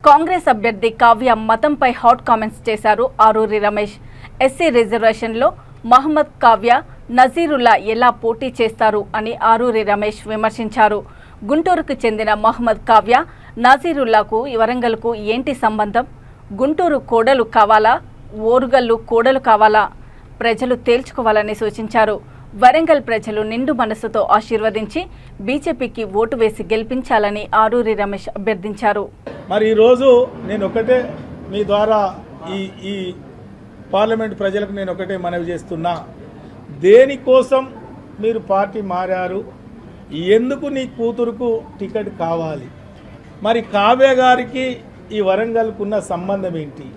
కాంగ్రెస్ అభ్యర్థి Kavya మతంపై hot comments చేశారు Aruri Ramesh. SC రిజర్వేషన్లో Mohammed Kavya నజీరుల్లా ఎలా పోటీ చేస్తారు అని ఆరూరి రమేష్ విమర్శించారు. గుంటూరుకు చెందిన మహమ్మద్ కావ్య నజీరుల్లాకు వరంగల్కు ఏంటి సంబంధం? గుంటూరు కోడలు కావాలా, ఓరుగల్లు కోడలు కావాలా? ప్రజలు తేల్చుకోవాలని సూచించారు. వరంగల్ ప్రజలు నిండు మనసుతో ఆశీర్వదించి బీజేపీకి ఓటు వేసి గెలిపించాలని ఆరూరి రమేష్ అభ్యర్థించారు. మరి ఈరోజు నేను ఒకటే మీ ద్వారా ఈ పార్లమెంట్ ప్రజలకు నేను ఒకటే మనవి చేస్తున్నా, దేనికోసం మీరు పార్టీ మారారు, ఎందుకు నీ కూతురుకు టికెట్ కావాలి, మరి కావ్య గారికి ఈ వరంగల్కున్న సంబంధం ఏంటి?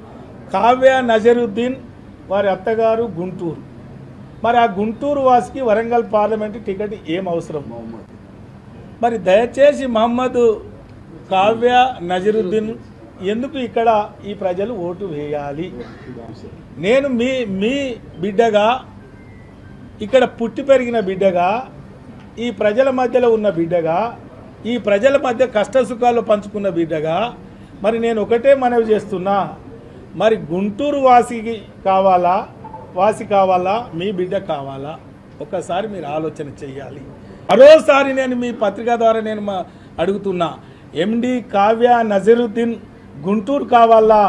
కావ్య నజరుద్దీన్ వారి అత్తగారు గుంటూరు, మరి ఆ గుంటూరు వాసికి వరంగల్ పార్లమెంట్ టికెట్ ఏం అవసరం? మరి దయచేసి మహమ్మద్ కావ్య నజరుద్దీన్ ఎందుకు ఇక్కడ ఈ ప్రజలు ఓటు వేయాలి? నేను మీ బిడ్డగా, ఇక్కడ పుట్టి పెరిగిన బిడ్డగా, ఈ ప్రజల మధ్యలో ఉన్న బిడ్డగా, ఈ ప్రజల మధ్య కష్ట సుఖాలు పంచుకున్న బిడ్డగా, మరి నేను ఒకటే మనవి చేస్తున్నా, మరి గుంటూరు వాసి కావాలా మీ బిడ్డ కావాలా? ఒకసారి మీరు ఆలోచన చేయాలి. మరోసారి నేను మీ పత్రిక ద్వారా నేను అడుగుతున్నా, ఎండి కావ్య నజరుద్దీన్ గుంటూరు కావాలా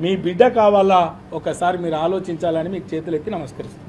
మీ బిడ్డ కావాలా? ఒకసారి మీరు ఆలోచించాలని మీకు చేతులెత్తి నమస్కరిస్తున్నాను.